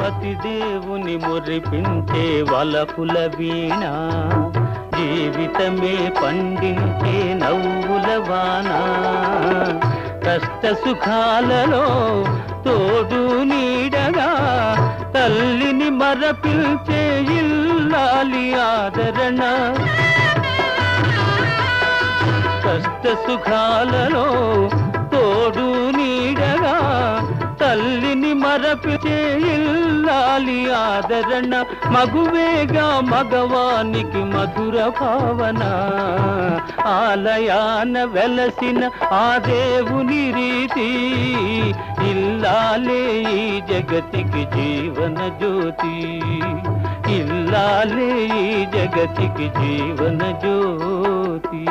పతిదేవుని మురిపించే వలపుల వీణ, జీవితమే పండించే నవ్వుల వాన. కష్ట సుఖాలలో తోడు నీడగా తల్లిని మరపించే ఇల్లాలి ఆదరణ. కష్ట సుఖాలలో తోడు నీడగా తల్లిని మరపించే ఇల్లాలి ఆదరణ. మగువేగా మగవానికి మధుర భావన, ఆలయాన వెలసిన ఆ దేవుని రీతి. ఇల్లాలే ఈ జగతికి జీవన జ్యోతి, ఇల్లాలే ఈ జగతికి జీవన జ్యోతి.